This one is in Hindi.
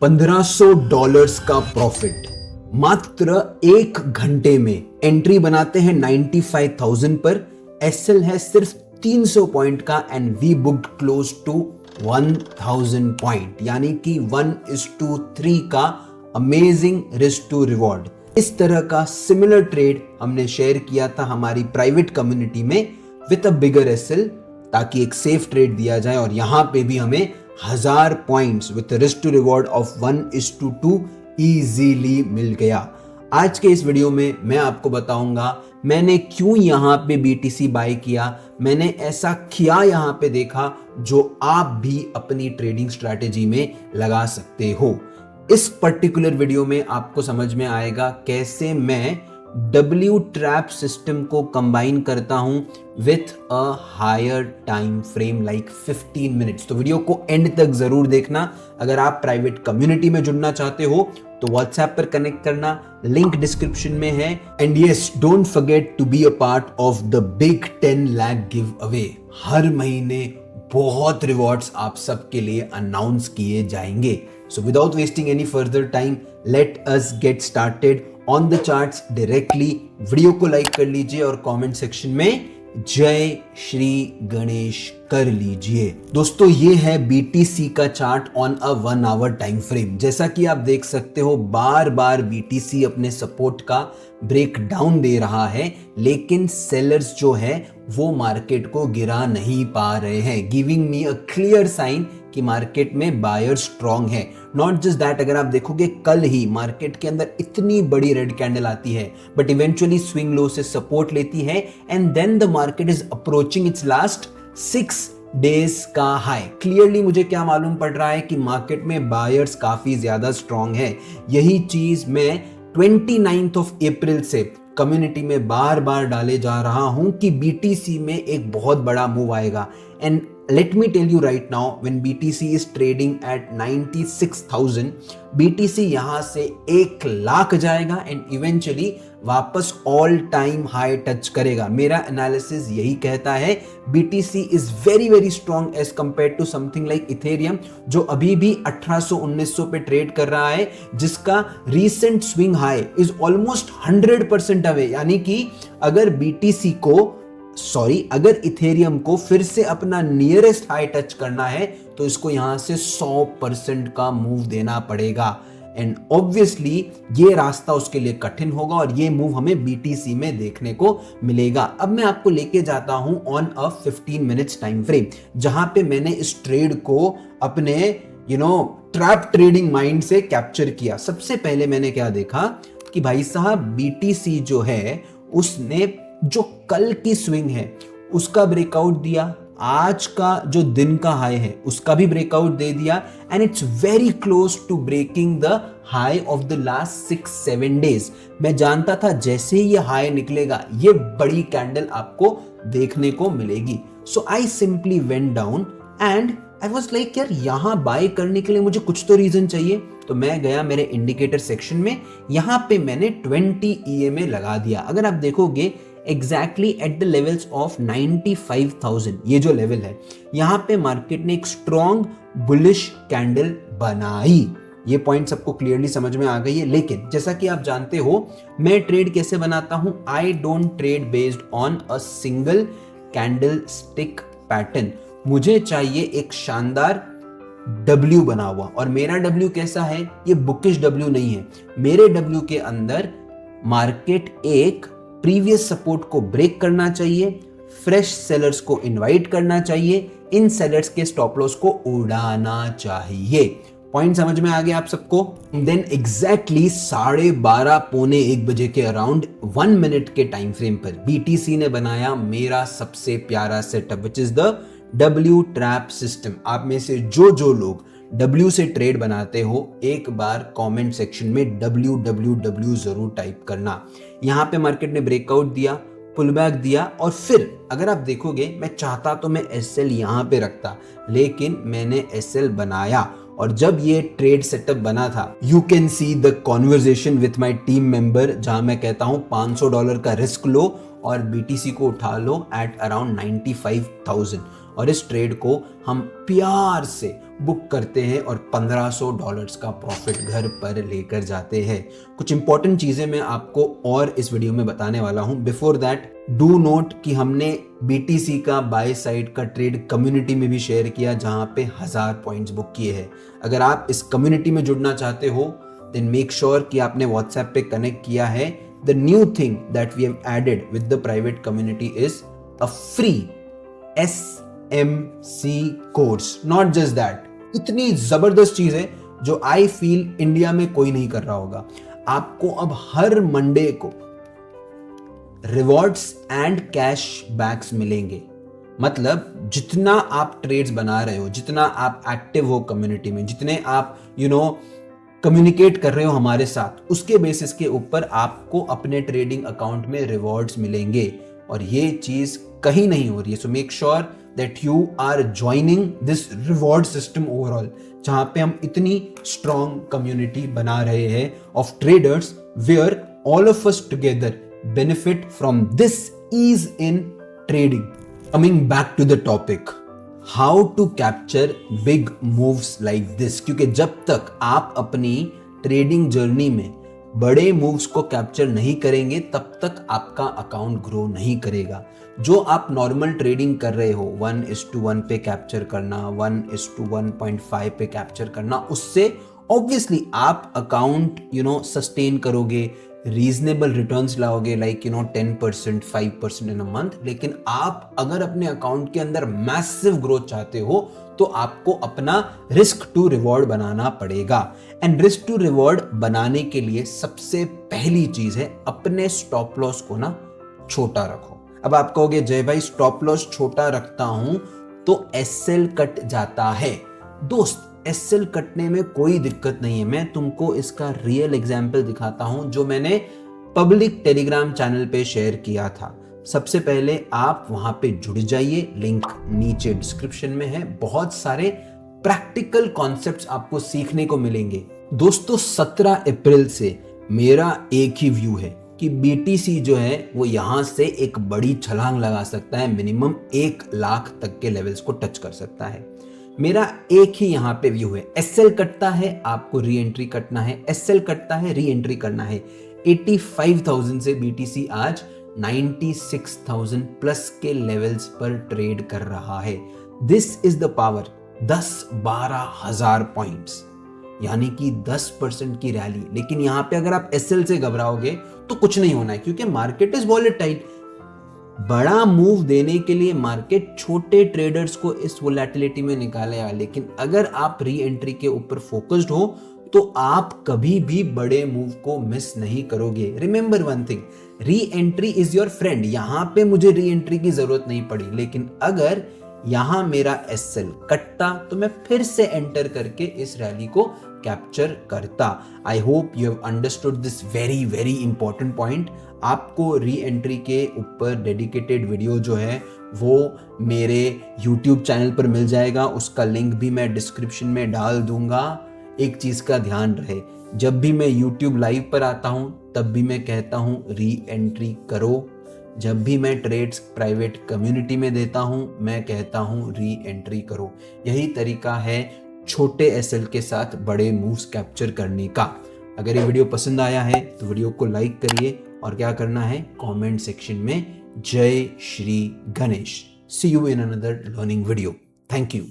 $1500 का प्रॉफिट मात्र 1 घंटे में। एंट्री बनाते हैं 95,000 पर, एसएल है सिर्फ 300 पॉइंट का and we booked close to 1000 point, यानी कि 1:3 का अमेजिंग रिस्क टू रिवॉर्ड। इस तरह का सिमिलर ट्रेड हमने शेयर किया था हमारी प्राइवेट कम्युनिटी में विद अ बिगर एसएल, ताकि एक सेफ ट्रेड दिया जाए। और यहां पे भी हमें 1000 points with risk to reward of 1:2 easily मिल गया। आज के इस वीडियो में मैं आपको बताऊंगा मैंने क्यों यहां पे बीटीसी बाय किया, मैंने ऐसा किया यहां पे देखा जो आप भी अपनी ट्रेडिंग स्ट्रैटेजी में लगा सकते हो। इस पर्टिकुलर वीडियो में आपको समझ में आएगा कैसे मैं W ट्रैप सिस्टम को कंबाइन करता हूं with a higher time frame like 15 minutes. तो वीडियो को एंड तक जरूर देखना। अगर आप प्राइवेट कम्युनिटी में जुड़ना चाहते हो तो व्हाट्सएप पर कनेक्ट करना, लिंक डिस्क्रिप्शन में है। And yes, don't forget to be a part of the big 10 lakh giveaway. हर महीने बहुत रिवॉर्ड्स आप सबके लिए अनाउंस किए जाएंगे। So without wasting any further time, let us get started on the charts directly. Video को लाइक कर लीजिए और कमेंट सेक्शन में जय श्री गणेश कर लीजिए। दोस्तों, ये है बीटीसी का chart on a 1 hour time frame. जैसा कि आप देख सकते हो बार बार बीटीसी अपने सपोर्ट का ब्रेक डाउन दे रहा है, लेकिन सेलर्स जो है वो मार्केट को गिरा नहीं पा रहे हैं, giving me a clear sign कि मार्केट में बायर स्ट्रॉन्ग है। नॉट जस्ट दैट, अगर आप देखोगे कल ही मार्केट के अंदर इतनी बड़ी रेड कैंडल आती है बट इवेंचुअली स्विंग लो से सपोर्ट लेती है and then the market is approaching its last 6 days का हाई। क्लियरली मुझे क्या मालूम पड़ रहा है कि मार्केट में बायर्स काफी ज्यादा स्ट्रॉन्ग है। यही चीज मैं 29 अप्रैल से कम्युनिटी में बार बार डाले जा रहा हूं कि बीटीसी में एक बहुत बड़ा मूव आएगा। And let me tell you right now, when BTC is trading at 96,000, BTC यहां से 1 लाख जाएगा एंड इवेंचुअली वापस ऑल टाइम हाई टच करेगा। मेरा एनालिसिस यही कहता है BTC is very very strong as compare to something like Ethereum, जो अभी भी 1800-1900 पे ट्रेड कर रहा है, जिसका recent swing high is almost 100% away. यानी कि अगर BTC को अगर इथेरियम को फिर से अपना नियरेस्ट हाई टच करना है तो इसको यहां से 100% का मूव देना पड़ेगा। एंड ऑब्वियसली ये रास्ता उसके लिए कठिन होगा और ये मूव हमें बीटीसी में देखने को मिलेगा। अब मैं आपको लेके जाता हूं on a 15 minutes time frame, जहां पे मैंने इस ट्रेड को अपने ट्रैप ट्रेडिंग माइंड से कैप्चर किया। सबसे पहले मैंने क्या देखा कि भाई साहब बीटीसी जो है उसने जो कल की स्विंग है उसका ब्रेकआउट दिया, आज का जो दिन का हाई है उसका भी ब्रेकआउट दे दिया and it's very close to breaking the high of the last 6-7 days. मैं जानता था जैसे ही ये हाई निकलेगा ये बड़ी कैंडल आपको देखने को मिलेगी। So I simply went down and I was like यार यहां बाय करने के लिए मुझे कुछ तो रीजन चाहिए। तो मैं गया मेरे इंडिकेटर सेक्शन में, यहां पे मैंने 20 EMA लगा दिया। अगर आप देखोगे exactly at the levels of 95,000, ये जो लेवल है यहां पे मार्केट ने एक स्ट्रॉन्ग बुलिश कैंडल बनाई। ये पॉइंट सबको क्लियरली समझ में आ गई है। लेकिन जैसा कि आप जानते हो मैं ट्रेड कैसे बनाता हूं, I don't trade based on a single candle stick pattern. मुझे चाहिए एक शानदार W बना हुआ, और मेरा W कैसा है, ये बुकिश W नहीं है। मेरे W के अंदर मार्केट एक प्रीवियस सपोर्ट को ब्रेक करना चाहिए, फ्रेश सेलर्स को इनवाइट करना चाहिए, इन सेलर्स के स्टॉप लॉस को उड़ाना चाहिए। पॉइंट समझ में आ गया आप सबको? देन एग्जैक्टली 12:30 पौने 1 बजे के अराउंड 1 मिनट के टाइम फ्रेम पर बीटीसी ने बनाया मेरा सबसे प्यारा setup which is the W trap system. आप में से जो लोग W से ट्रेड बनाते हो एक बार कमेंट सेक्शन में WWW जरूर टाइप करना। यहां पे मार्केट ने ब्रेकआउट दिया, पुल बैक दिया और फिर अगर आप देखोगे मैं चाहता तो मैं SL यहां पे रखता, लेकिन मैंने SL बनाया। और जब ये ट्रेड सेटअप बना था you can see the conversation with my team member, जहां मैं कहता हूं $500 का रिस्क लो और BTC को उठा लो एट अराउंड 95,000। और इस ट्रेड को हम प्यार से बुक करते हैं और $1500 का प्रॉफिट घर पर लेकर जाते हैं। कुछ इंपॉर्टेंट चीजें मैं आपको और इस वीडियो में बताने वाला हूं। बिफोर दैट डू नोट कि हमने BTC का बाय साइड का ट्रेड कम्युनिटी में भी शेयर किया, जहां पे 1000 पॉइंट्स बुक किए हैं। अगर आप इस कम्युनिटी में जुड़ना चाहते हो देन मेक श्योर कि आपने व्हाट्सएप पे कनेक्ट किया है। The new thing that we have added with the private community is a free SMC course. Not just that, इतनी जबरदस्त चीज है जो आई फील इंडिया में कोई नहीं कर रहा होगा। आपको अब हर मंडे को रिवॉर्ड्स एंड कैश बैक्स मिलेंगे। मतलब जितना आप ट्रेड्स बना रहे हो, जितना आप एक्टिव हो कम्युनिटी में, जितने आप कम्युनिकेट कर रहे हो हमारे साथ, उसके बेसिस के ऊपर आपको अपने ट्रेडिंग अकाउंट में रिवॉर्ड्स मिलेंगे और ये चीज कहीं नहीं हो रही है। So make sure that you are joining this reward system overall, जहां पे हम इतनी स्ट्रॉन्ग कम्युनिटी बना रहे हैं of traders where all of us together benefit from this ease in trading. Coming back to the topic, how to capture big moves like this, क्योंकि जब तक आप अपनी ट्रेडिंग जर्नी में बड़े मूव्स को कैप्चर नहीं करेंगे तब तक आपका अकाउंट ग्रो नहीं करेगा। जो आप नॉर्मल ट्रेडिंग कर रहे हो 1:1 पे कैप्चर करना, 1:1.5 पे कैप्चर करना, उससे ऑब्वियसली आप अकाउंट सस्टेन करोगे, रीजनेबल रिटर्न्स लाओगे, लाइक 10%, 5% इन अ मंथ। लेकिन आप अगर अपने अकाउंट के अंदर मैसिव ग्रोथ चाहते हो तो आपको अपना रिस्क टू रिवॉर्ड बनाना पड़ेगा। एंड रिस्क टू रिवॉर्ड बनाने के लिए सबसे पहली चीज है अपने स्टॉप लॉस को छोटा रखो। अब आप कहोगे जय भाई स्टॉप लॉस छोटा रखता हूं तो SL कट जाता है। दोस्त, SL कटने में कोई दिक्कत नहीं है। मैं तुमको इसका रियल एग्जाम्पल दिखाता हूं जो मैंने पब्लिक टेलीग्राम चैनल पे शेयर किया था। सबसे पहले आप वहां पे जुड़ जाइए, लिंक नीचे डिस्क्रिप्शन में है। बहुत सारे प्रैक्टिकल कॉन्सेप्ट्स आपको सीखने को मिलेंगे। दोस्तों 17 अप्रैल से मेरा एक ही व्यू है कि BTC जो है वो यहां से एक बड़ी छलांग लगा सकता है, मिनिमम 1 लाख तक के लेवल्स को टच कर सकता है। मेरा एक ही यहां पे व्यू है, SL कटता है आपको री एंट्री कटना है, SL कटता है री एंट्री करना है। 85,000 से BTC आज 96,000 प्लस के लेवल्स पर ट्रेड कर रहा है। This is the power. 10-12 हजार पॉइंट्स यानी कि 10% की रैली। लेकिन यहां पे अगर आप SL से घबराओगे तो कुछ नहीं होना है, क्योंकि मार्केट इज वॉलेटाइल। बड़ा मूव देने के लिए मार्केट छोटे ट्रेडर्स को इस वोलेटिलिटी में निकालेगा। लेकिन अगर आप री एंट्री के ऊपर फोकस्ड हो तो आप कभी भी बड़े मूव को मिस नहीं करोगे। Remember one thing, re entry is your friend. यहां पे मुझे री एंट्री की जरूरत नहीं पड़ी, लेकिन अगर यहां मेरा SL कटता तो मैं फिर से एंटर करके इस रैली को कैप्चर करता। I hope you have understood this very very important point. आपको री एंट्री के ऊपर डेडिकेटेड वीडियो जो है वो मेरे YouTube चैनल पर मिल जाएगा, उसका लिंक भी मैं डिस्क्रिप्शन में डाल दूंगा। एक चीज का ध्यान रहे, जब भी मैं YouTube लाइव पर आता हूं तब भी मैं कहता हूं री एंट्री करो। जब भी मैं ट्रेड्स प्राइवेट कम्युनिटी में देता हूं मैं कहता हूं री एंट्री करो। यही तरीका है छोटे SL के साथ बड़े मूव्स कैप्चर करने का। अगर ये वीडियो पसंद आया है तो वीडियो को लाइक करिए और क्या करना है कमेंट सेक्शन में जय Shri Ganesh. See you in another learning video. Thank you.